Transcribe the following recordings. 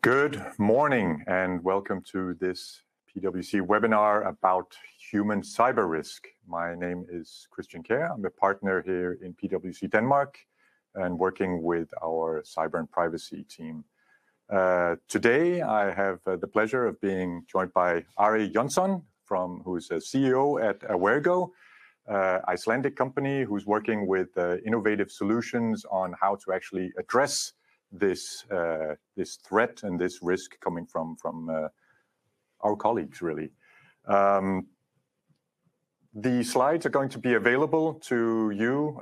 Good morning and welcome to this PwC webinar about human cyber risk. My name is Christian Kjær. I'm a partner here in PwC Denmark and working with our cyber and privacy team. Today I have the pleasure of being joined by Ari Jonsson, who's a CEO at Awergo, Icelandic company who's working with innovative solutions on how to actually address this threat and this risk coming from our colleagues, really. The slides are going to be available to you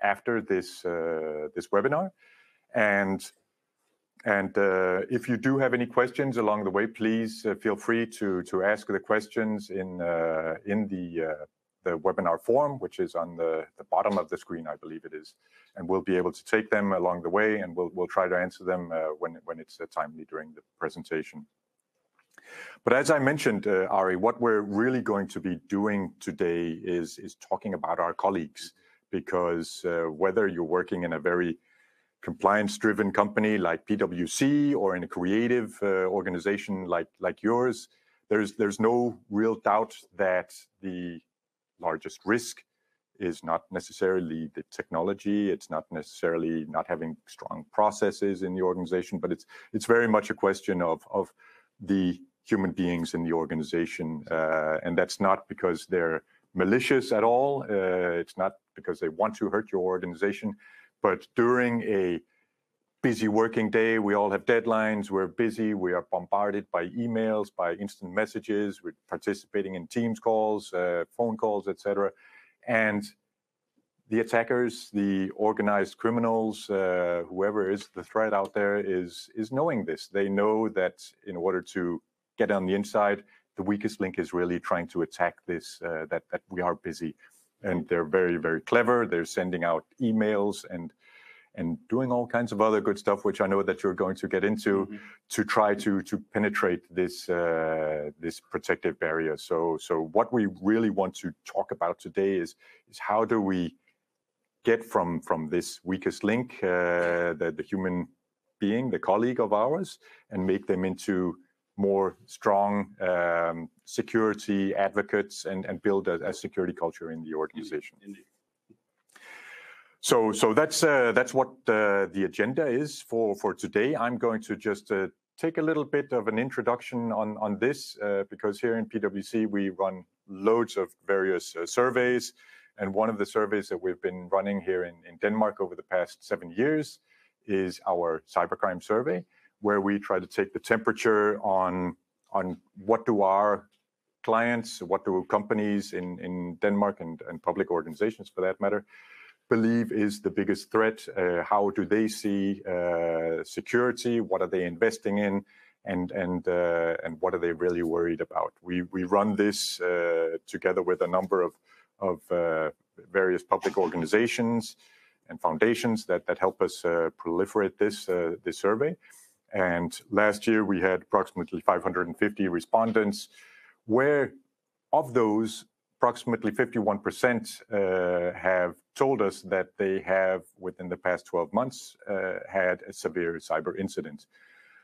after this webinar, and if you do have any questions along the way, please feel free to ask the questions in the webinar form, which is on the bottom of the screen, I believe it is, and we'll be able to take them along the way, and we'll try to answer them when it's timely during the presentation. But as I mentioned, Ari, what we're really going to be doing today is talking about our colleagues, because whether you're working in a very compliance-driven company like PwC or in a creative organization like yours, there's no real doubt that the largest risk is not necessarily the technology, it's not necessarily not having strong processes in the organization, but it's very much a question of the human beings in the organization. And that's not because they're malicious at all, it's not because they want to hurt your organization, but during a busy working day, we all have deadlines, we're busy, we are bombarded by emails, by instant messages, we're participating in Teams calls, phone calls, etc. And the attackers, the organized criminals, whoever is the threat out there is knowing this. They know that in order to get on the inside, the weakest link is really trying to attack this, that we are busy. And they're very, very clever. They're sending out emails and doing all kinds of other good stuff, which I know that you're going to get into, to try to penetrate this protective barrier. So what we really want to talk about today is how do we get from this weakest link, the human being, the colleague of ours, and make them into more strong security advocates and build a security culture in the organization. So that's what the agenda is for today. I'm going to just take a little bit of an introduction on this, because here in PwC we run loads of various surveys, and one of the surveys that we've been running here in Denmark over the past 7 years is our cybercrime survey, where we try to take the temperature on what do our clients, what do companies in Denmark and public organizations for that matter, believe is the biggest threat. How do they see security? What are they investing in? And what are they really worried about? We run this together with a number of various public organizations and foundations that help us proliferate this survey. And last year we had approximately 550 respondents, where of those, approximately 51% have told us that they have, within the past 12 months, had a severe cyber incident.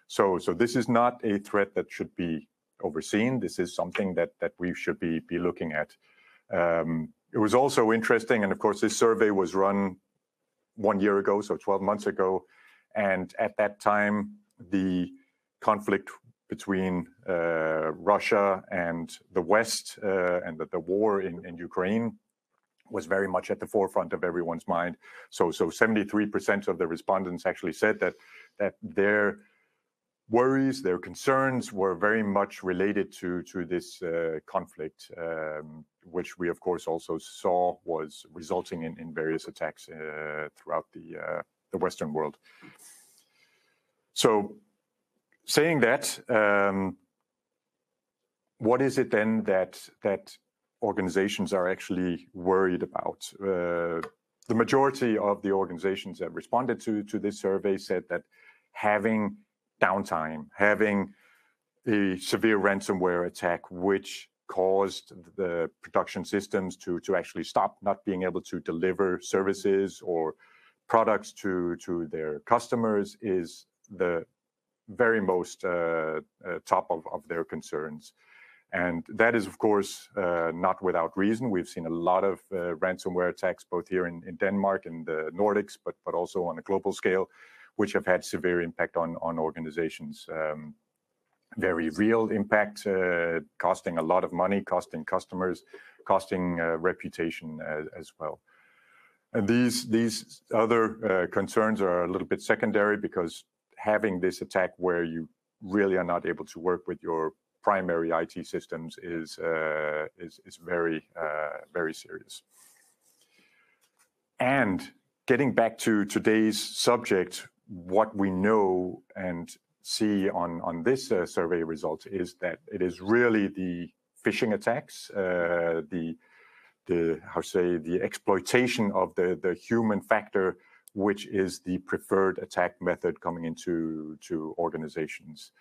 So this is not a threat that should be overseen. This is something that we should be looking at. It was also interesting, and of course this survey was run 1 year ago, so 12 months ago, and at that time the conflict between Russia and the West and the war in Ukraine was very much at the forefront of everyone's mind. So 73% of the respondents actually said that their worries, their concerns were very much related to this conflict, which we of course also saw was resulting in various attacks throughout the Western world. So saying that, what is it then that organizations are actually worried about? The majority of the organizations that responded to this survey said that having downtime, having a severe ransomware attack, which caused the production systems to actually stop, not being able to deliver services or products to their customers, is the very most top of their concerns. And that is, of course, not without reason. We've seen a lot of ransomware attacks, both here in Denmark and the Nordics, but also on a global scale, which have had severe impact on organizations. Very real impact, costing a lot of money, costing customers, costing reputation as well. And these other concerns are a little bit secondary, because having this attack where you really are not able to work with your primary IT systems is very, very serious. And getting back to today's subject, what we know and see on this survey result is that it is really the phishing attacks, the exploitation of the human factor, which is the preferred attack method coming into organizations.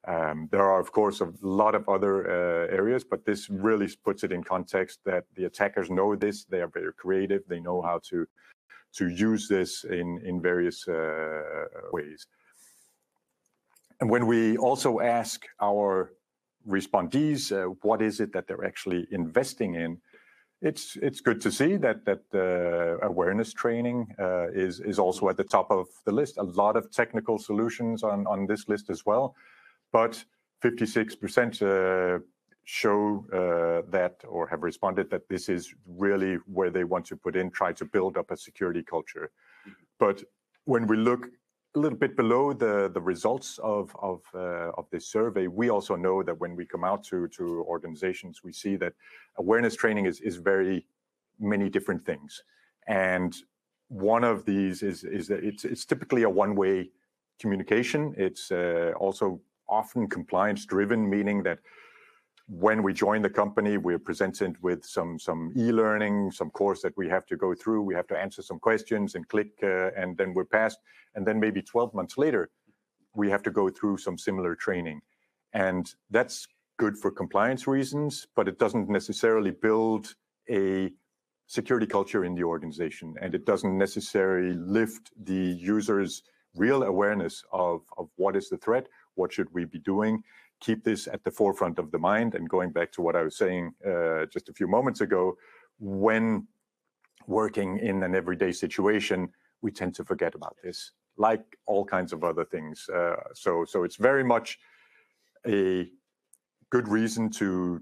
There are, of course, a lot of other areas, but this really puts it in context that the attackers know this. They are very creative. They know how to use this in various ways. And when we also ask our respondees what is it that they're actually investing in, it's good to see that awareness training is also at the top of the list. A lot of technical solutions on this list as well. But 56% show that, or have responded that this is really where they want to try to build up a security culture. But when we look a little bit below the results of this survey, we also know that when we come out to organizations, we see that awareness training is very many different things. And one of these is that it's typically a one-way communication. It's also often compliance-driven, meaning that when we join the company, we're presented with some e-learning, some course that we have to go through. We have to answer some questions and click, and then we're passed. And then maybe 12 months later, we have to go through some similar training. And that's good for compliance reasons, but it doesn't necessarily build a security culture in the organization. And it doesn't necessarily lift the user's real awareness of what is the threat, what should we be doing, keep this at the forefront of the mind. And going back to what I was saying just a few moments ago, when working in an everyday situation, we tend to forget about this, like all kinds of other things. So it's very much a good reason to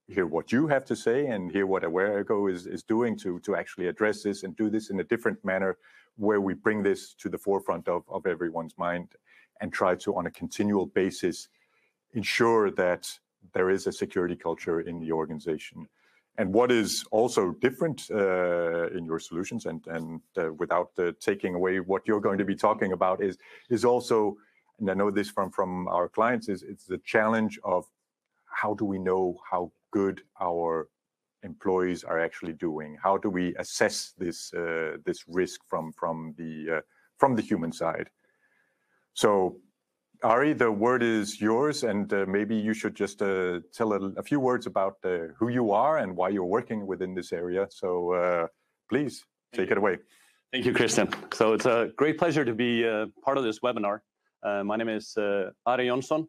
hear what you have to say and hear what AwareErgo is doing to actually address this and do this in a different manner, where we bring this to the forefront of everyone's mind and try to, on a continual basis, ensure that there is a security culture in the organization. And what is also different in your solutions, and without taking away what you're going to be talking about, is also, and I know this from our clients, it's the challenge of how do we know how good our employees are actually doing? How do we assess this risk from the human side? So, Ari, the word is yours, and maybe you should just tell a few words about who you are and why you're working within this area. So please take it away. Thank you, Christian. So it's a great pleasure to be part of this webinar. My name is Ari Jonsson,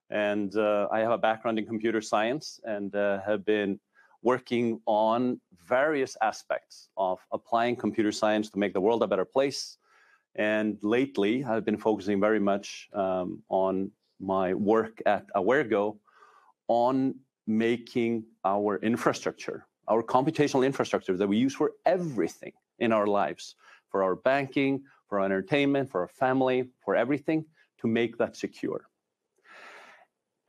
and I have a background in computer science and have been working on various aspects of applying computer science to make the world a better place. And lately, I've been focusing very much on my work at AwareErgo on making our infrastructure, our computational infrastructure that we use for everything in our lives, for our banking, for our entertainment, for our family, for everything, to make that secure.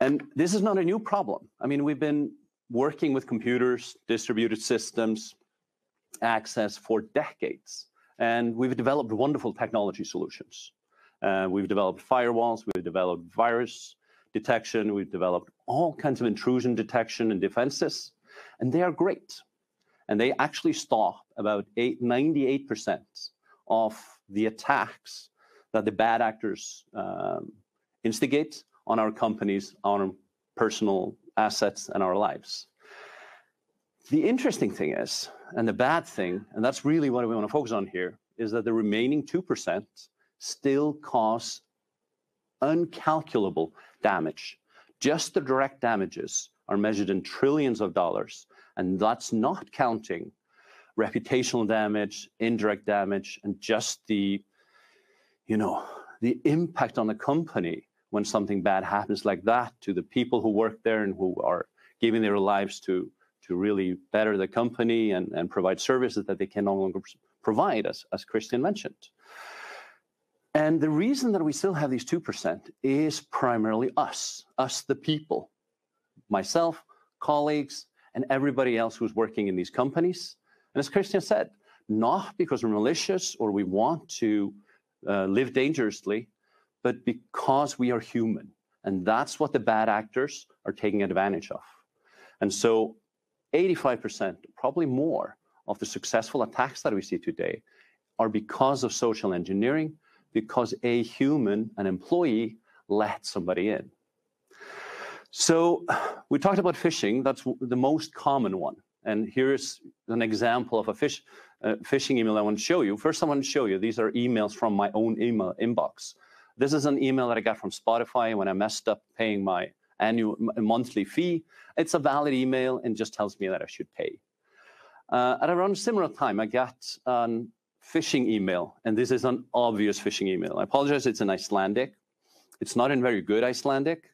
And this is not a new problem. I mean, we've been working with computers, distributed systems, access for decades. And we've developed wonderful technology solutions. We've developed firewalls, we've developed virus detection, we've developed all kinds of intrusion detection and defenses, and they are great. And they actually stop about 98% of the attacks that the bad actors instigate on our companies, on our personal assets and our lives. The interesting thing is, and the bad thing, and that's really what we want to focus on here, is that the remaining 2% still cause uncalculable damage. Just the direct damages are measured in trillions of dollars, and that's not counting reputational damage, indirect damage, and just the impact on the company when something bad happens like that to the people who work there and who are giving their lives to really better the company and provide services that they can no longer provide, as Christian mentioned. And the reason that we still have these 2% is primarily us the people, myself, colleagues, and everybody else who's working in these companies. And as Christian said, not because we're malicious or we want to live dangerously, but because we are human. And that's what the bad actors are taking advantage of. And so 85%, probably more, of the successful attacks that we see today are because of social engineering, because a human, an employee, let somebody in. So we talked about phishing. That's the most common one. And here's an example of a phishing email I want to show you. First, I want to show you, these are emails from my own email inbox. This is an email that I got from Spotify when I messed up paying my monthly fee. It's a valid email and just tells me that I should pay. At around a similar time, I got a phishing email, and this is an obvious phishing email. I apologize, it's in Icelandic. It's not in very good Icelandic.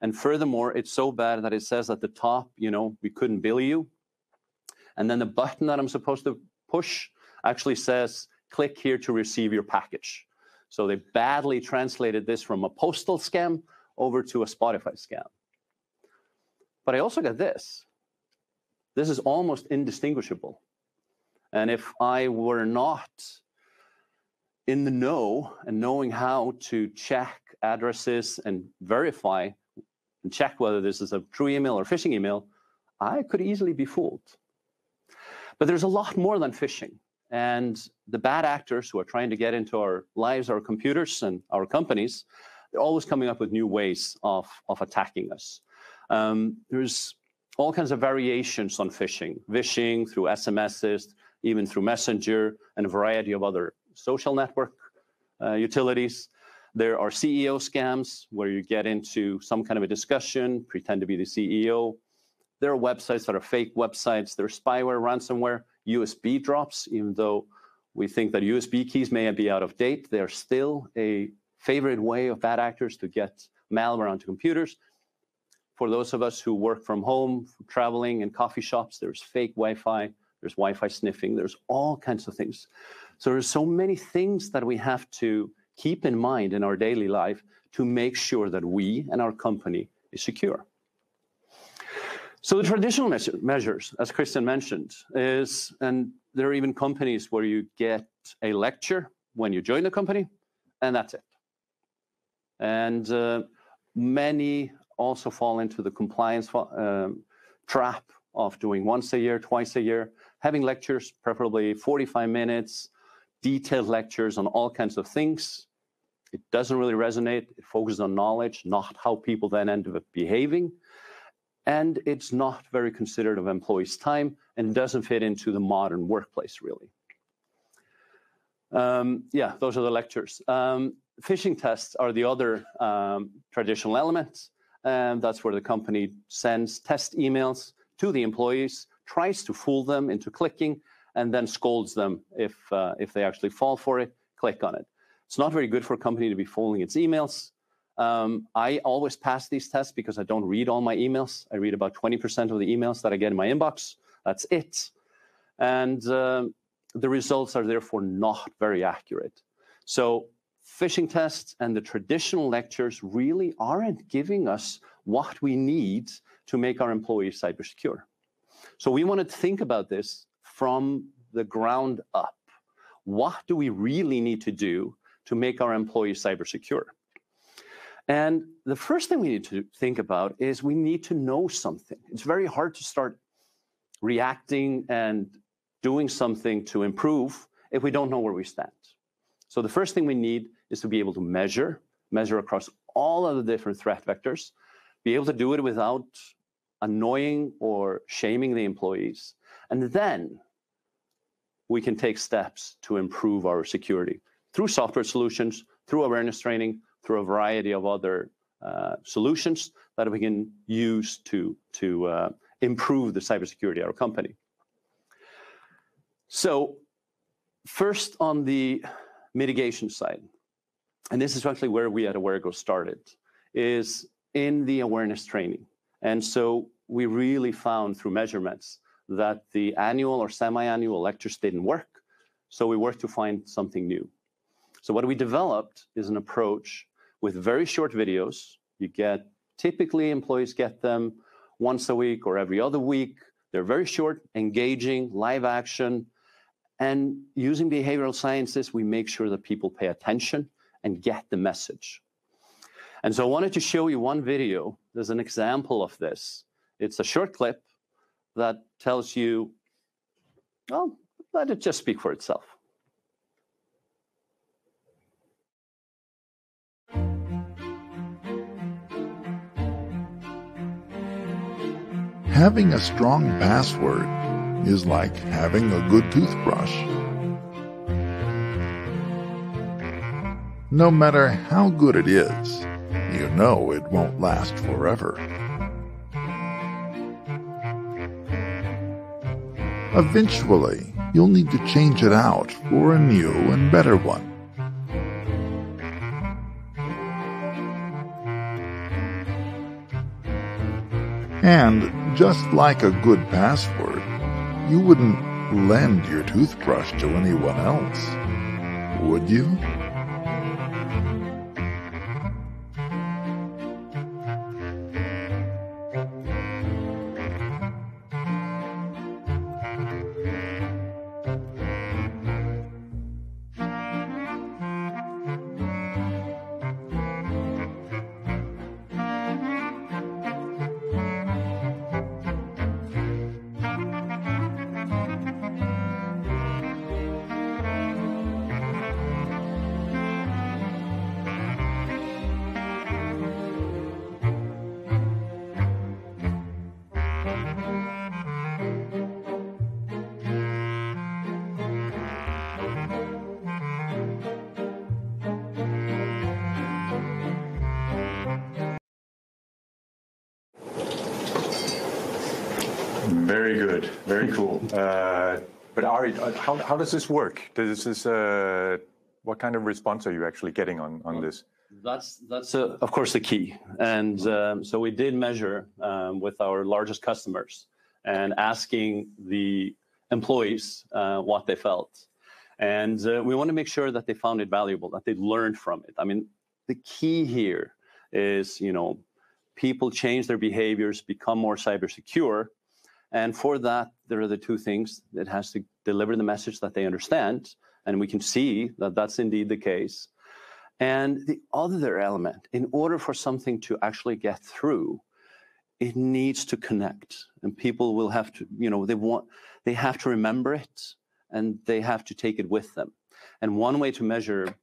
And furthermore, it's so bad that it says at the top, we couldn't bill you. And then the button that I'm supposed to push actually says, click here to receive your package. So they badly translated this from a postal scam over to a Spotify scam. But I also got this. This is almost indistinguishable. And if I were not in the know and knowing how to check addresses and verify and check whether this is a true email or phishing email, I could easily be fooled. But there's a lot more than phishing. And the bad actors who are trying to get into our lives, our computers, and our companies, they're always coming up with new ways of attacking us. There's all kinds of variations on phishing through SMSs, even through Messenger, and a variety of other social network utilities. There are CEO scams where you get into some kind of a discussion, pretend to be the CEO. There are websites that are fake websites. There's spyware, ransomware, USB drops. Even though we think that USB keys may be out of date, they're still a favorite way of bad actors to get malware onto computers. For those of us who work from home, traveling in coffee shops, there's fake Wi-Fi, there's Wi-Fi sniffing, there's all kinds of things. So there's so many things that we have to keep in mind in our daily life to make sure that we and our company is secure. So the traditional measures, as Christian mentioned, is, and there are even companies where you get a lecture when you join the company, and that's it. And many also fall into the compliance trap of doing once a year, twice a year, having lectures, preferably 45 minutes, detailed lectures on all kinds of things. It doesn't really resonate. It focuses on knowledge, not how people then end up behaving. And it's not very considerate of employees' time and doesn't fit into the modern workplace, really. Yeah, those are the lectures. Phishing tests are the other traditional elements. And that's where the company sends test emails to the employees, tries to fool them into clicking, and then scolds them if they actually fall for it, click on it. It's not very good for a company to be fooling its emails. I always pass these tests because I don't read all my emails. I read about 20% of the emails that I get in my inbox. That's it. And the results are therefore not very accurate. So phishing tests and the traditional lectures really aren't giving us what we need to make our employees cyber secure. So we want to think about this from the ground up. What do we really need to do to make our employees cyber secure? And the first thing we need to think about is we need to know something. It's very hard to start reacting and doing something to improve if we don't know where we stand. So the first thing we need is to be able to measure across all of the different threat vectors, be able to do it without annoying or shaming the employees. And then we can take steps to improve our security through software solutions, through awareness training, through a variety of other solutions that we can use to improve the cybersecurity of our company. So first on the mitigation side, and this is actually where we at Awareness started, is in the awareness training. And so we really found through measurements that the annual or semi-annual lectures didn't work. So we worked to find something new. So what we developed is an approach with very short videos. You get, typically employees get them once a week or every other week. They're very short, engaging, live action. And using behavioral sciences, we make sure that people pay attention and get the message. And so I wanted to show you one video. There's an example of this. It's a short clip that tells you, well, let it just speak for itself. Having a strong password is like having a good toothbrush. No matter how good it is, you know it won't last forever. Eventually, you'll need to change it out for a new and better one. And just like a good password, you wouldn't lend your toothbrush to anyone else, would you? Very good, very cool. But Ari, how does this work? What kind of response are you actually getting on this? That's of course the key. And so we did measure with our largest customers and asking the employees what they felt. And we want to make sure that they found it valuable, that they learned from it. I mean, the key here is, people change their behaviors, become more cyber secure. And for that, there are the two things. It has to deliver the message that they understand, and we can see that that's indeed the case. And the other element, in order for something to actually get through, it needs to connect. And people will have to, they have to remember it, and they have to take it with them. And one way to measure,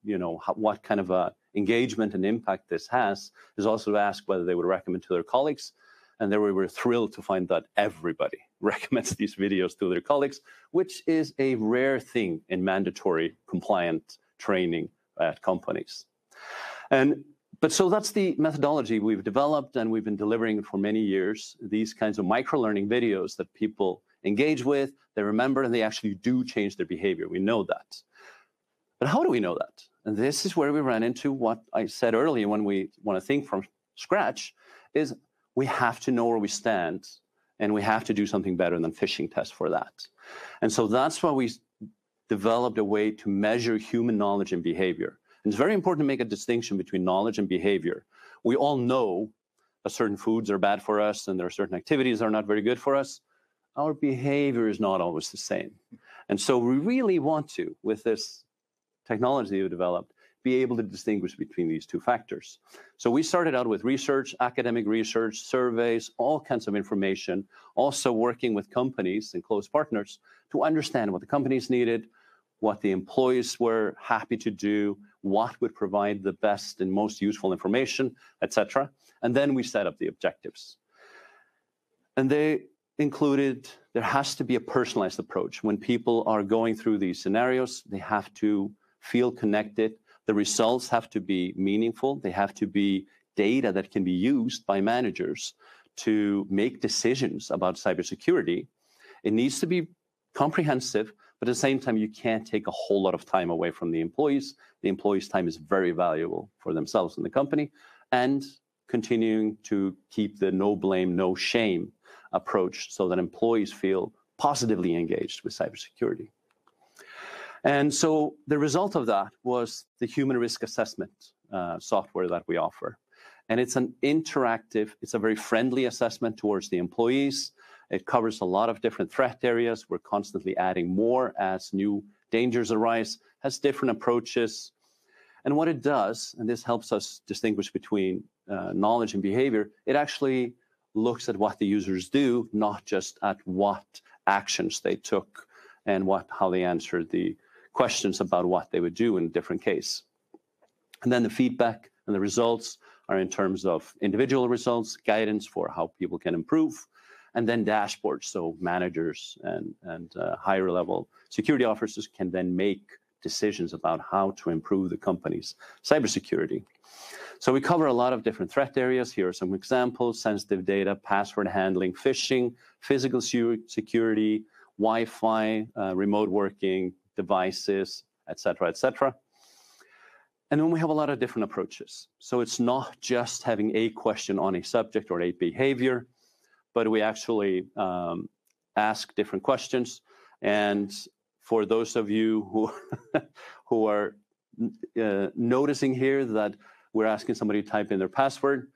what kind of a engagement and impact this has is also to ask whether they would recommend to their colleagues. And there we were thrilled to find that everybody recommends these videos to their colleagues, which is a rare thing in mandatory compliant training at companies. But so that's the methodology we've developed, and we've been delivering for many years, these kinds of micro-learning videos that people engage with, they remember, and they actually do change their behavior. We know that. But how do we know that? And this is where we ran into what I said earlier when we want to think from scratch, is we have to know where we stand, and we have to do something better than phishing tests for that. And so that's why we developed a way to measure human knowledge and behavior. And it's very important to make a distinction between knowledge and behavior. We all know that certain foods are bad for us, and there are certain activities that are not very good for us. Our behavior is not always the same. And so we really want to, with this technology we developed, be able to distinguish between these two factors. So we started out with research, academic research, surveys, all kinds of information, also working with companies and close partners to understand what the companies needed, what the employees were happy to do, what would provide the best and most useful information, etc. And then we set up the objectives. And they included, there has to be a personalized approach. When people are going through these scenarios, they have to feel connected. The results have to be meaningful. They have to be data that can be used by managers to make decisions about cybersecurity. It needs to be comprehensive, but at the same time, you can't take a whole lot of time away from the employees. The employees' time is very valuable for themselves and the company, and continuing to keep the no blame, no shame approach so that employees feel positively engaged with cybersecurity. And so the result of that was the human risk assessment software that we offer. And it's an interactive, it's a very friendly assessment towards the employees. It covers a lot of different threat areas. We're constantly adding more as new dangers arise, has different approaches. And what it does, and this helps us distinguish between knowledge and behavior, it actually looks at what the users do, not just at what actions they took and how they answered the questions about what they would do in a different case. And then the feedback and the results are in terms of individual results, guidance for how people can improve, and then dashboards, so managers and higher level security officers can then make decisions about how to improve the company's cybersecurity. So we cover a lot of different threat areas. Here are some examples: sensitive data, password handling, phishing, physical security, Wi-Fi, remote working, devices, etc., etc. And then we have a lot of different approaches. So it's not just having a question on a subject or a behavior, but we actually ask different questions. And for those of you who are noticing here that we're asking somebody to type in their password,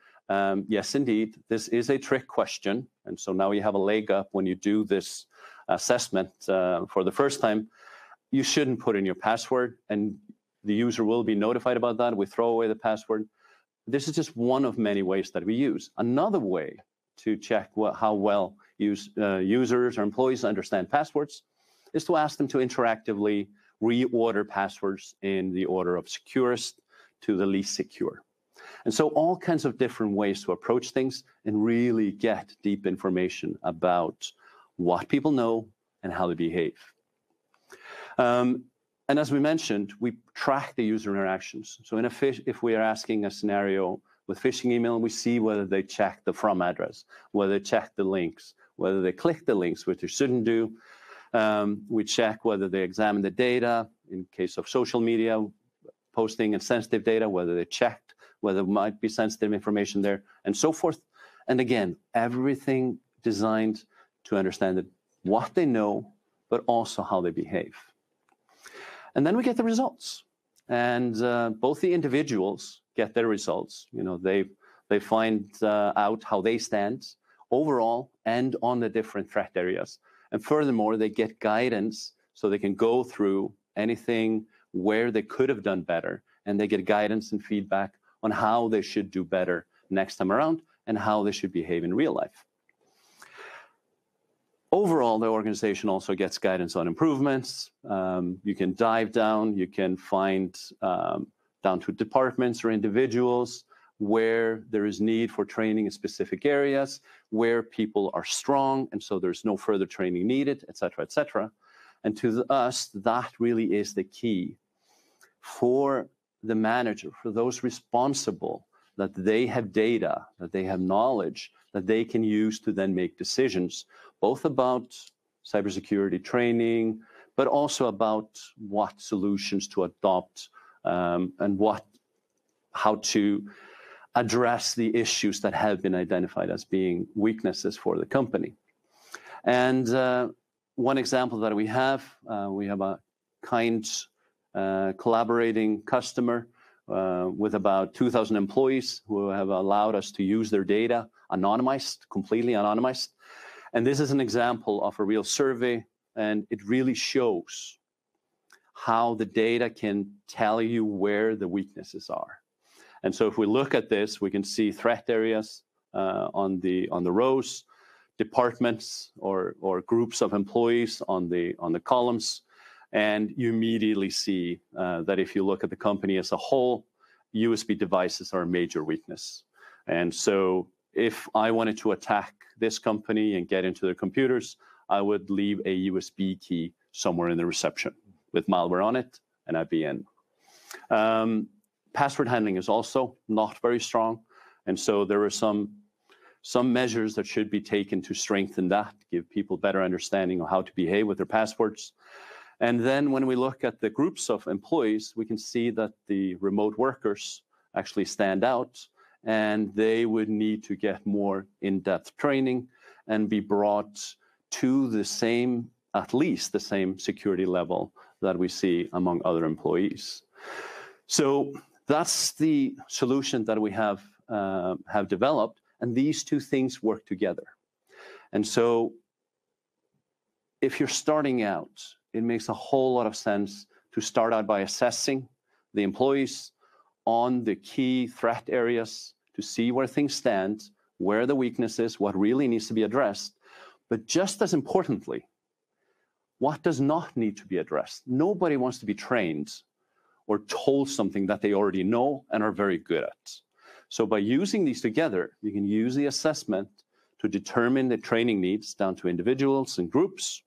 yes, indeed, this is a trick question. And so now you have a leg up when you do this assessment for the first time. You shouldn't put in your password, and the user will be notified about that. We throw away the password. This is just one of many ways that we use. Another way to check how well users or employees understand passwords is to ask them to interactively reorder passwords in the order of securest to the least secure. And so all kinds of different ways to approach things and really get deep information about what people know and how they behave. And as we mentioned, we track the user interactions. So if we are asking a scenario with phishing email, we see whether they check the from address, whether they check the links, whether they click the links, which they shouldn't do. We check whether they examine the data in case of social media posting and sensitive data, whether they checked whether there might be sensitive information there, and so forth. And again, everything designed to understand what they know, but also how they behave. And then we get the results. And both the individuals get their results. You know, they find out how they stand overall and on the different threat areas. And furthermore, they get guidance so they can go through anything where they could have done better. And they get guidance and feedback on how they should do better next time around and how they should behave in real life. Overall, the organization also gets guidance on improvements. You can dive down, you can find down to departments or individuals where there is need for training in specific areas, where people are strong, and so there's no further training needed, et cetera, et cetera. And to us, that really is the key for the manager, for those responsible, that they have data, that they have knowledge, that they can use to then make decisions, both about cybersecurity training, but also about what solutions to adopt and how to address the issues that have been identified as being weaknesses for the company. And one example that we have a kind collaborating customer with about 2,000 employees who have allowed us to use their data anonymized, completely anonymized. And this is an example of a real survey, and it really shows how the data can tell you where the weaknesses are. And so if we look at this, we can see threat areas on the rows, departments or groups of employees on the columns. And you immediately see that if you look at the company as a whole, USB devices are a major weakness. And so if I wanted to attack this company and get into their computers, I would leave a USB key somewhere in the reception with malware on it, and I'd be in. Password handling is also not very strong. And so there are some measures that should be taken to strengthen that, give people better understanding of how to behave with their passwords. And then when we look at the groups of employees, we can see that the remote workers actually stand out, and they would need to get more in-depth training and be brought to the same, at least the same security level that we see among other employees. So that's the solution that we have developed, and these two things work together. And so if you're starting out, it makes a whole lot of sense to start out by assessing the employees on the key threat areas to see where things stand, where the weakness is, what really needs to be addressed. But just as importantly, what does not need to be addressed? Nobody wants to be trained or told something that they already know and are very good at. So by using these together, you can use the assessment to determine the training needs down to individuals and groups.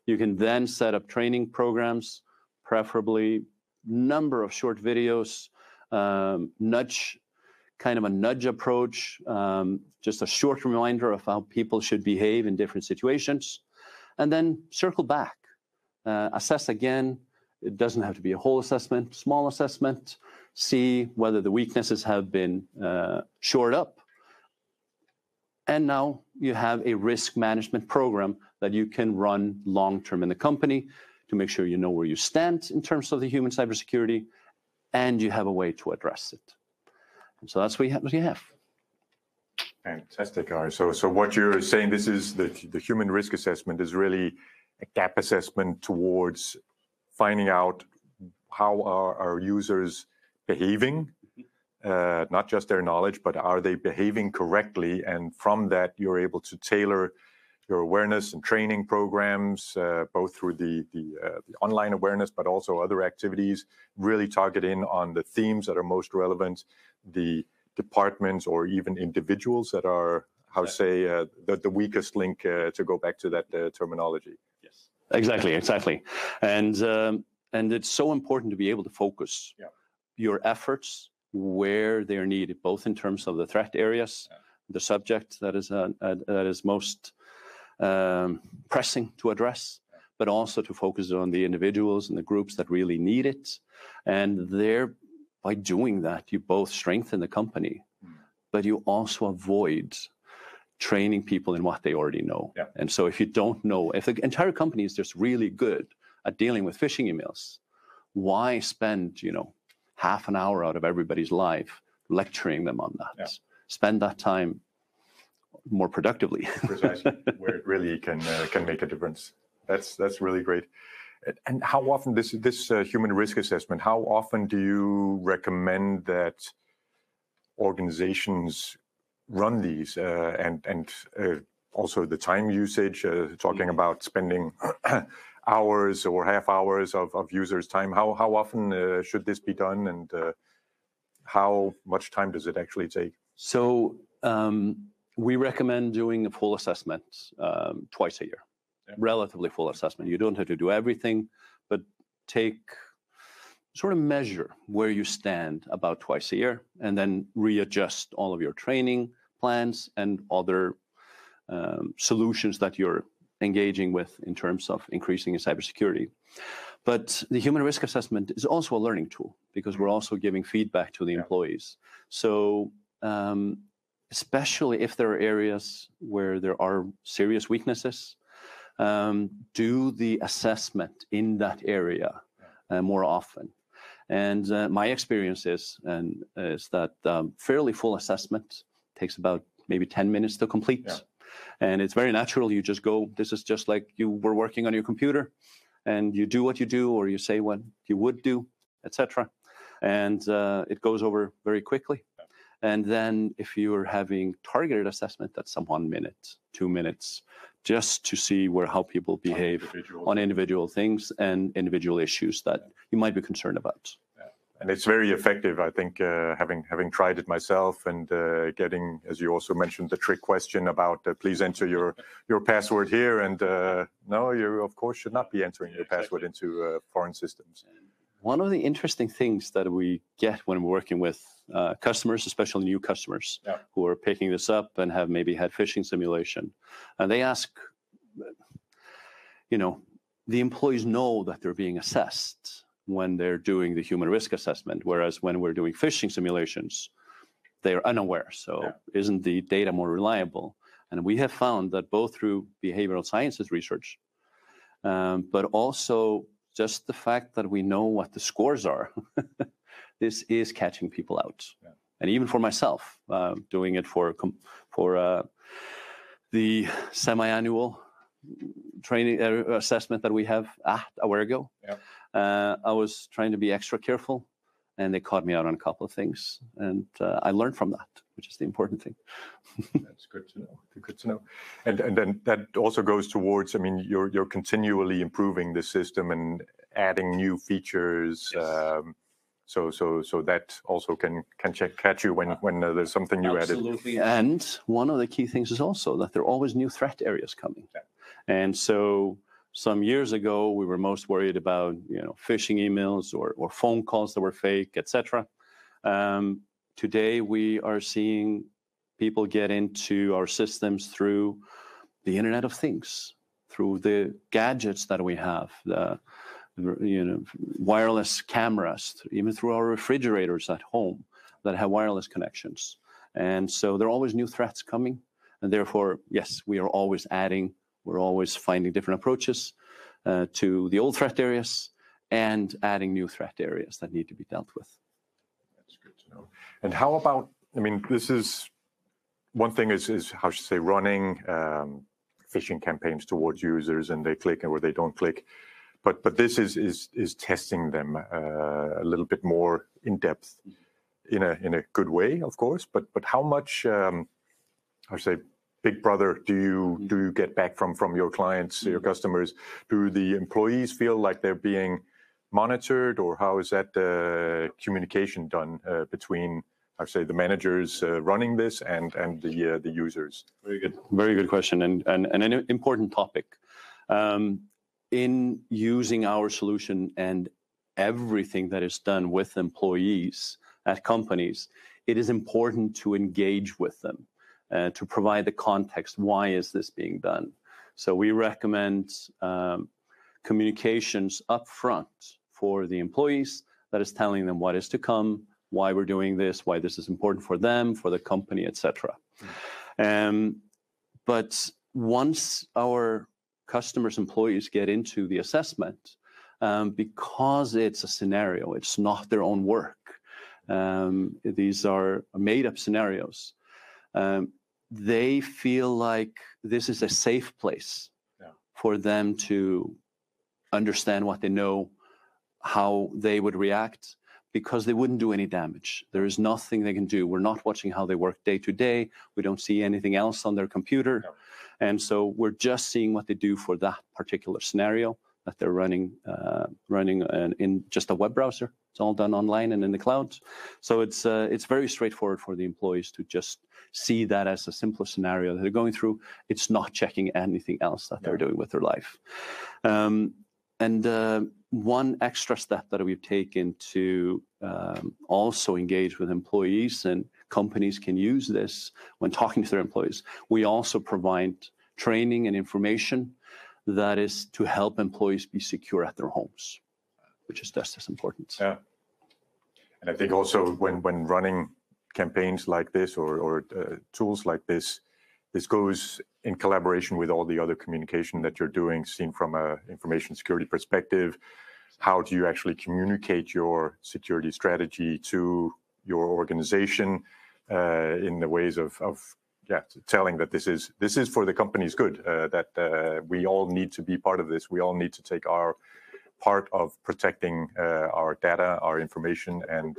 You can then set up training programs, preferably number of short videos, kind of a nudge approach, just a short reminder of how people should behave in different situations, and then circle back, assess again. It doesn't have to be a whole assessment, small assessment, see whether the weaknesses have been shored up. And now you have a risk management program that you can run long-term in the company to make sure you know where you stand in terms of the human cybersecurity, and you have a way to address it. And so that's what you have. Fantastic, Ari. So what you're saying, this is the human risk assessment is really a gap assessment towards finding out how are our users behaving, not just their knowledge, but are they behaving correctly? And from that, you're able to tailor your awareness and training programs, both through the online awareness, but also other activities, really target in on the themes that are most relevant, the departments or even individuals that are, the weakest link, to go back to that terminology. Yes, exactly. And it's so important to be able to focus your efforts where they are needed, both in terms of the threat areas, the subject that is most pressing to address, but also to focus on the individuals and the groups that really need it. And by doing that, you both strengthen the company, but you also avoid training people in what they already know. Yeah. And so if you don't know, if the entire company is just really good at dealing with phishing emails, why spend, half an hour out of everybody's life lecturing them on that? Yeah. Spend that time more productively. Precisely, where it really can make a difference. That's really great. And how often this human risk assessment? How often do you recommend that organizations run these, and also the time usage? Talking about spending hours or half hours of users' time. How often should this be done, and how much time does it actually take? So we recommend doing a full assessment twice a year. Yeah. Relatively full assessment. You don't have to do everything, but sort of measure where you stand about twice a year, and then readjust all of your training plans and other solutions that you're engaging with in terms of increasing your cybersecurity. But the human risk assessment is also a learning tool, because we're also giving feedback to the employees. So especially if there are areas where there are serious weaknesses, do the assessment in that area more often. And my experience is that fairly full assessment takes about maybe 10 minutes to complete. Yeah. And it's very natural. You just go, this is just like you were working on your computer, and you do what you do, or you say what you would do, etc. And it goes over very quickly. And then if you're having targeted assessment, that's some 1 minute, 2 minutes, just to see how people behave on individual things and individual issues that you might be concerned about. Yeah. And it's very effective, I think, having tried it myself, and getting, as you also mentioned, the trick question about please enter your password here, and no, you of course should not be entering your password into foreign systems. One of the interesting things that we get when we're working with customers, especially new customers who are picking this up and have maybe had phishing simulation, and they ask, the employees know that they're being assessed when they're doing the human risk assessment, whereas when we're doing phishing simulations, they're unaware. So isn't the data more reliable? And we have found that both through behavioral sciences research, but also just the fact that we know what the scores are, this is catching people out. Yeah. And even for myself, doing it for the semi-annual training assessment that we have a year ago, I was trying to be extra careful, and they caught me out on a couple of things. And I learned from that, which is the important thing. That's good to know. Good to know. And then that also goes towards, you're continually improving the system and adding new features. Yes. So that also can catch you when there's something new added. Absolutely. And one of the key things is also that there are always new threat areas coming. Yeah. And so some years ago, we were most worried about phishing emails or phone calls that were fake, etc. Today, we are seeing people get into our systems through the Internet of Things, through the gadgets that we have, the wireless cameras, even through our refrigerators at home that have wireless connections. And so there are always new threats coming. And therefore, yes, we are always adding, we're always finding different approaches to the old threat areas and adding new threat areas that need to be dealt with. That's good to know. And how about, this is one thing is how should I say, running phishing campaigns towards users, and they click or they don't click. But this is testing them a little bit more in depth, in a good way, of course. But how much, how should I say, Big Brother do you get back from your clients, your customers? Do the employees feel like they're being monitored, or how is that communication done between, I would say, the managers running this and the users? Very good question, and an important topic. In using our solution and everything that is done with employees at companies, it is important to engage with them, to provide the context. Why is this being done? So we recommend communications up front for the employees that is telling them what is to come, why we're doing this, why this is important for them, for the company, etc. But once our customers' employees get into the assessment, because it's a scenario, it's not their own work. These are made-up scenarios. They feel like this is a safe place for them to understand what they know, how they would react, because they wouldn't do any damage. There is nothing they can do. We're not watching how they work day to day. We don't see anything else on their computer. No. And so we're just seeing what they do for that particular scenario that they're running in just a web browser. It's all done online and in the cloud. So it's very straightforward for the employees to just see that as a simple scenario that they're going through. It's not checking anything else that they're doing with their life. And one extra step that we've taken to also engage with employees, and companies can use this when talking to their employees, we also provide training and information that is to help employees be secure at their homes, which is just as important. Yeah. And I think also when running campaigns like this or tools like this, this goes in collaboration with all the other communication that you're doing, seen from an information security perspective. How do you actually communicate your security strategy to your organization in the ways of telling that this is for the company's good, that we all need to be part of this. We all need to take our part of protecting our data, our information, and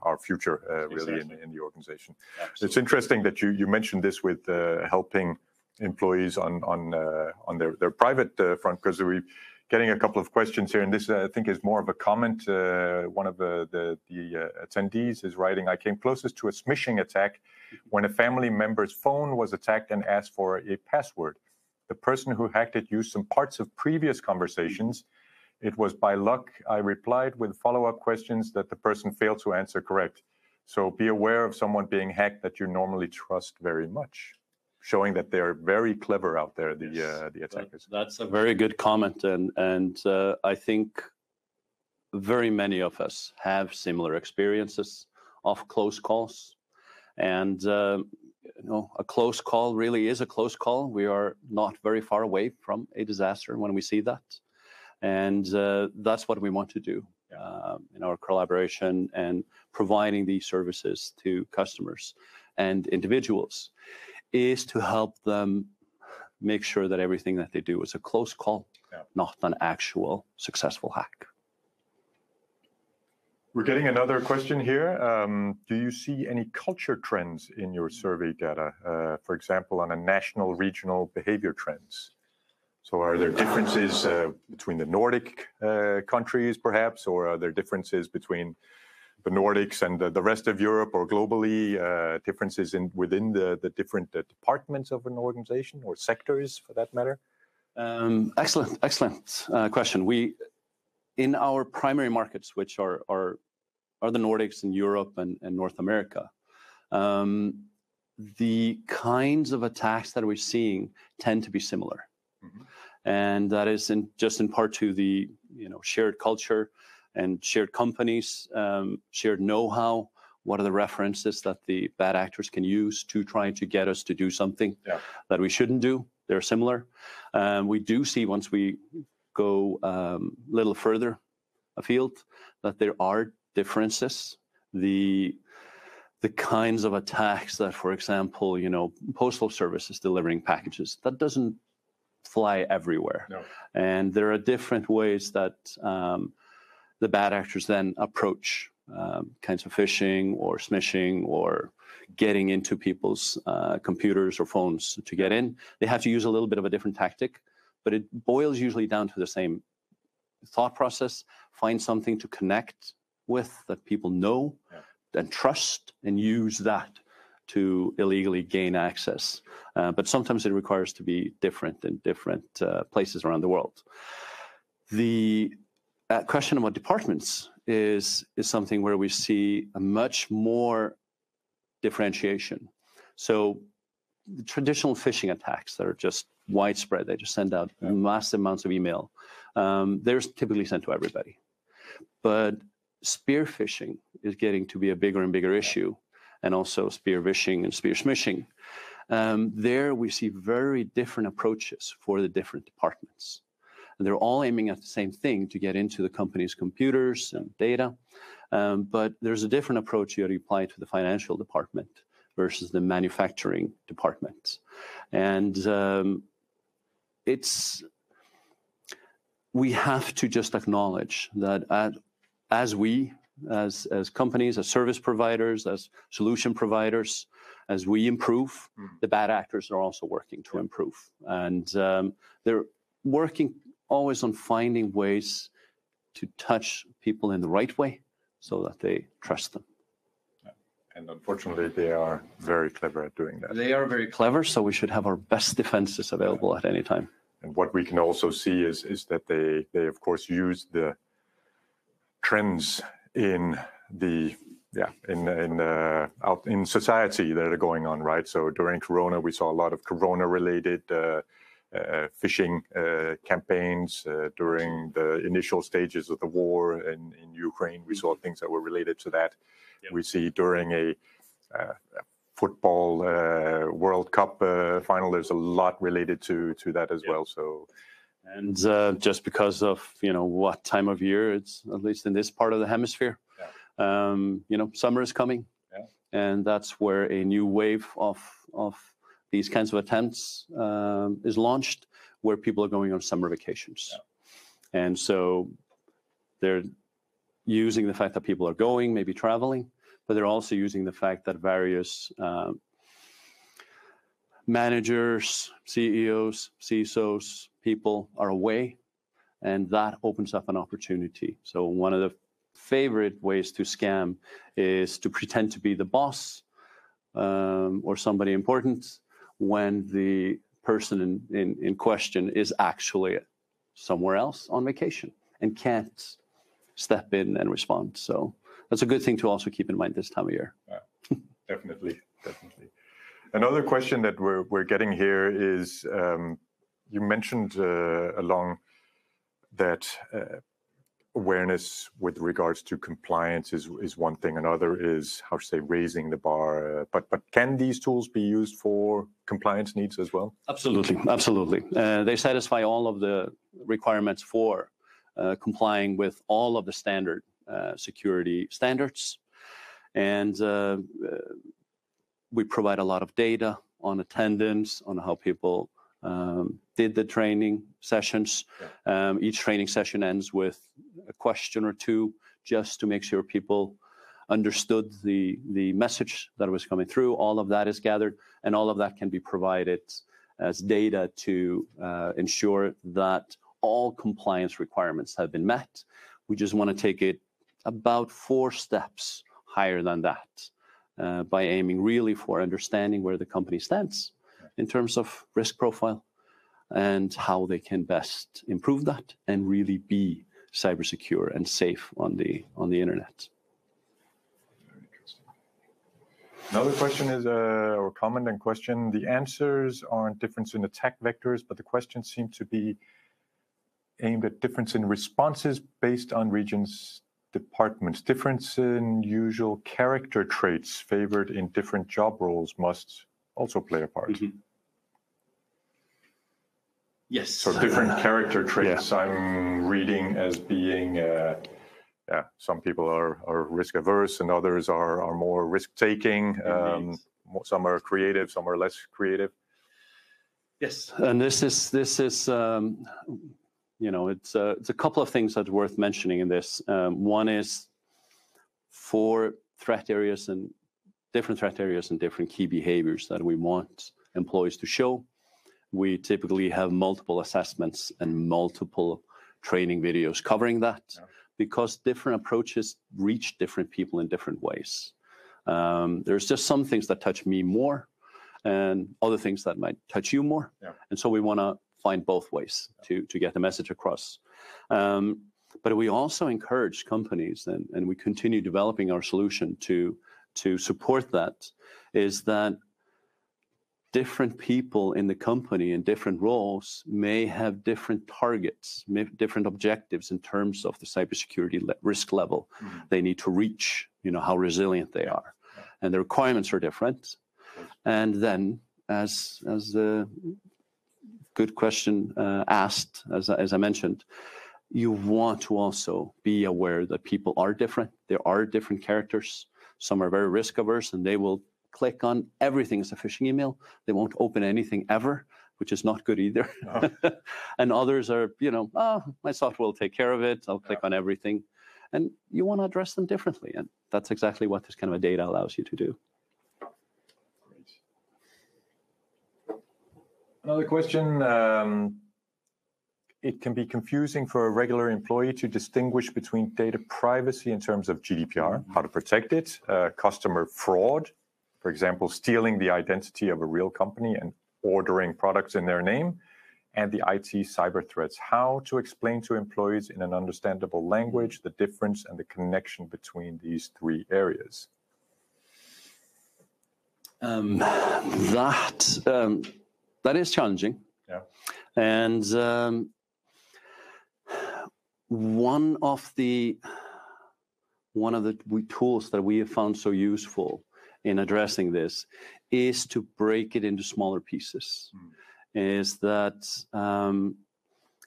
our future really in the organization. Absolutely. It's interesting that you mentioned this with helping employees on their private front, because we're getting a couple of questions here, and this I think is more of a comment. One of the attendees is writing, "I came closest to a smishing attack when a family member's phone was attacked and asked for a password. The person who hacked it used some parts of previous conversations It was by luck I replied with follow-up questions that the person failed to answer correct. So be aware of someone being hacked that you normally trust very much, showing that they're very clever out there, the attackers. That's a very good comment, and I think very many of us have similar experiences of close calls, and a close call really is a close call. We are not very far away from a disaster when we see that, and that's what we want to do in our collaboration and providing these services to customers and individuals, is to help them make sure that everything that they do is a close call, not an actual successful hack. We're getting another question here. Do you see any culture trends in your survey data, for example, on a national, regional behavior trends? So are there differences between the Nordic countries, perhaps, or are there differences between the Nordics and the rest of Europe, or globally, differences within the different departments of an organization or sectors, for that matter? Excellent question. In our primary markets, which are the Nordics and Europe and North America, the kinds of attacks that we're seeing tend to be similar. And that is just in part to the shared culture and shared companies, shared know-how. What are the references that the bad actors can use to try to get us to do something that we shouldn't do? They're similar. We do see, once we go a little further afield, that there are differences. The kinds of attacks that, for example, postal service is delivering packages, that doesn't fly everywhere. And there are different ways that the bad actors then approach kinds of phishing or smishing or getting into people's computers or phones to get in. They have to use a little bit of a different tactic, but it boils usually down to the same thought process. Find something to connect with that people know and trust, and use that to illegally gain access. But sometimes it requires to be different in different places around the world. The question about departments is something where we see a much more differentiation. So the traditional phishing attacks that are just widespread, they just send out massive amounts of email. They're typically sent to everybody. But spear phishing is getting to be a bigger and bigger issue, and also spear phishing and spear smishing. There we see very different approaches for the different departments. And they're all aiming at the same thing, to get into the company's computers and data. But there's a different approach you apply to the financial department versus the manufacturing department. And we have to just acknowledge that as companies, as service providers, as solution providers, as we improve, the bad actors are also working to improve. And they're working always on finding ways to touch people in the right way so that they trust them. And unfortunately, they are very clever at doing that. They are very clever, so we should have our best defenses available at any time. And what we can also see is that they of course use the trends in the out in society that are going on, right? So during Corona, we saw a lot of Corona-related phishing campaigns. During the initial stages of the war in Ukraine, we saw things that were related to that. We see during a football World Cup final, there's a lot related to that as well. So, and just because of what time of year it's, at least in this part of the hemisphere, summer is coming, and that's where a new wave of these kinds of attempts is launched, where people are going on summer vacations. And so they're using the fact that people are going, maybe traveling, but they're also using the fact that various managers, CEOs, CISOs, people are away, and that opens up an opportunity. So one of the favorite ways to scam is to pretend to be the boss or somebody important, when the person in question is actually somewhere else on vacation. and can't step in and respond. So that's a good thing to also keep in mind this time of year. Yeah, definitely. Another question that we're getting here is, you mentioned along that awareness with regards to compliance is one thing. Another is, how to say, raising the bar. But can these tools be used for compliance needs as well? Absolutely. They satisfy all of the requirements for complying with all of the standard security standards. And we provide a lot of data on attendance, on how people did the training sessions. Yeah. Each training session ends with a question or two, just to make sure people understood the message that was coming through. All of that is gathered, and all of that can be provided as data to ensure that all compliance requirements have been met. We just want to take it about 4 steps higher than that, by aiming really for understanding where the company stands in terms of risk profile and how they can best improve that and really be cyber secure and safe on the internet. Very interesting. Another question is, or comment and question, the answers aren't difference in attack vectors, but the questions seem to be aimed at difference in responses based on regions, departments. Difference in usual character traits favored in different job roles must also play a part. Mm-hmm. Yes. So different character traits, yeah. I'm reading as being, some people are risk averse and others are more risk taking. Some are creative, some are less creative. Yes, and this is it's a couple of things that's worth mentioning in this. One is for threat areas and different key behaviors that we want employees to show. We typically have multiple assessments and multiple training videos covering that, because different approaches reach different people in different ways. There's just some things that touch me more and other things that might touch you more. Yeah. And so we want to find both ways to get the message across. But we also encourage companies, and we continue developing our solution to support that, is that different people in the company in different roles may have different targets, different objectives in terms of the cybersecurity risk level they need to reach, how resilient they are. And the requirements are different. And then, as the good question asked, as I mentioned, you want to also be aware that people are different. There are different characters. Some are very risk averse, and they will click on everything as a phishing email. They won't open anything ever, which is not good either. No. And others are, my software will take care of it. I'll click on everything. And you want to address them differently. And that's exactly what this kind of a data allows you to do. Great. Another question. It can be confusing for a regular employee to distinguish between data privacy in terms of GDPR, how to protect it, customer fraud, for example, stealing the identity of a real company and ordering products in their name, and the IT cyber threats. How to explain to employees in an understandable language the difference and the connection between these 3 areas? That is challenging. Yeah. And one of the tools that we have found so useful in addressing this is to break it into smaller pieces. Is that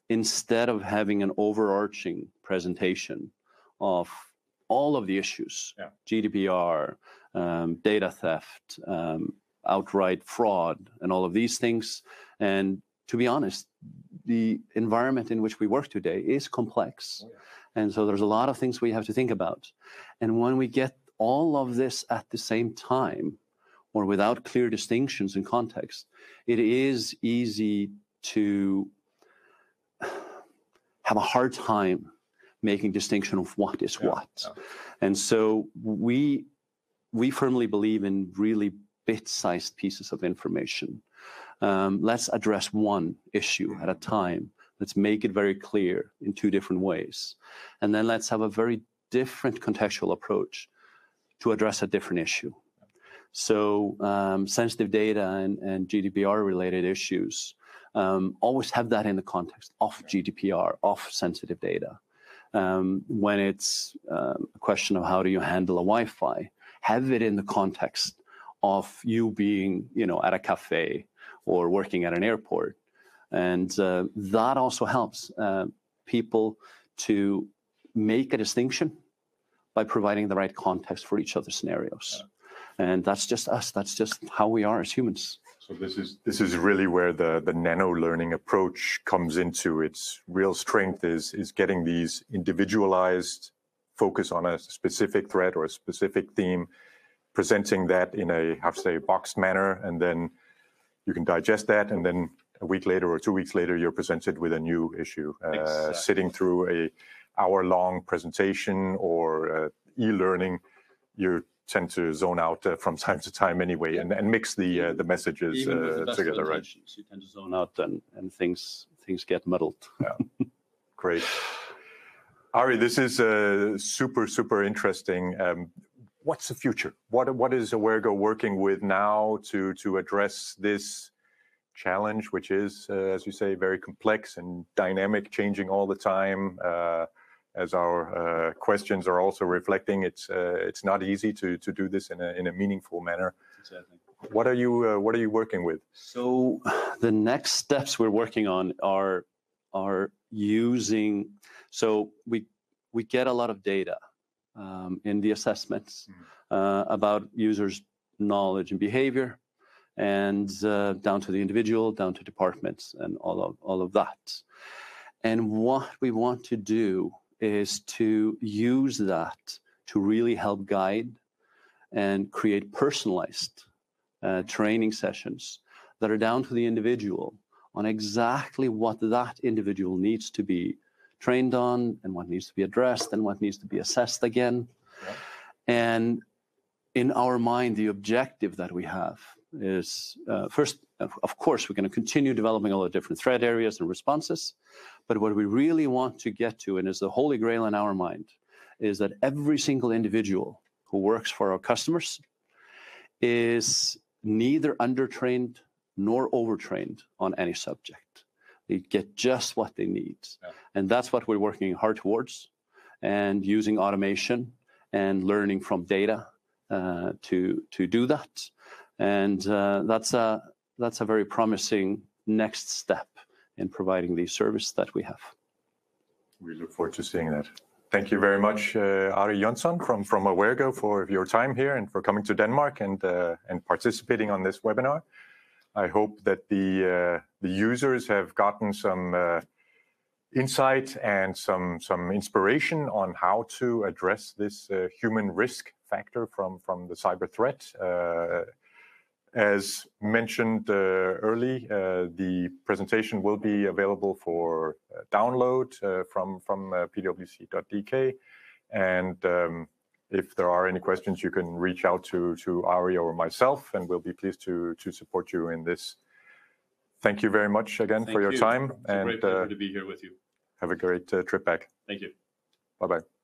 instead of having an overarching presentation of all of the issues, GDPR, data theft, outright fraud, and all of these things, and to be honest, the environment in which we work today is complex. And so there's a lot of things we have to think about. And when we get all of this at the same time, or without clear distinctions in context, it is easy to have a hard time making distinction of what is what. And so we firmly believe in really bit-sized pieces of information. Let's address one issue at a time Let's make it very clear in two different ways. And then let's have a very different contextual approach to address a different issue. So sensitive data and GDPR-related issues, always have that in the context of GDPR, of sensitive data. When it's a question of how do you handle a Wi-Fi, have it in the context of you being, at a cafe or working at an airport. And that also helps people to make a distinction by providing the right context for each other's scenarios. And that's just us. That's just how we are as humans. So this is really where the nano learning approach comes into its real strength, is getting these individualized focus on a specific threat or a specific theme, presenting that in a boxed manner, and then you can digest that, and then a week later or 2 weeks later, you're presented with a new issue. Exactly. Sitting through a hour-long presentation or e-learning, you tend to zone out from time to time anyway, and mix the messages together, right? You tend to zone out, and things get muddled. Yeah, great. Ari, this is super interesting. What's the future? What is Awaergo working with now to address this challenge, which is, as you say, very complex and dynamic, changing all the time? As our questions are also reflecting, it's not easy to do this in a meaningful manner. Exactly. What are you working with? So the next steps we're working on are using. So we get a lot of data in the assessments about users' knowledge and behavior, and down to the individual, down to departments, and all of that. And what we want to do is to use that to really help guide and create personalized training sessions that are down to the individual on exactly what that individual needs to be trained on, and what needs to be addressed, and what needs to be assessed again. Yeah. And in our mind, the objective that we have is, first, of course, we're going to continue developing all the different threat areas and responses. But what we really want to get to, and is the holy grail in our mind, is that every single individual who works for our customers is neither undertrained nor overtrained on any subject. They get just what they need. Yeah. And that's what we're working hard towards, and using automation and learning from data to do that. And that's a very promising next step in providing the service that we have. We look forward to seeing that. Thank you very much, Ari Jonsson from Awaergo, for your time here and for coming to Denmark and participating on this webinar. I hope that the users have gotten some insight and some inspiration on how to address this human risk factor from the cyber threat. As mentioned early, the presentation will be available for download from pwc.dk. And if there are any questions, you can reach out to Ari or myself, and we'll be pleased to support you in this. Thank you very much again for your time. It's a great pleasure to be here with you. Have a great trip back. Thank you. Bye-bye.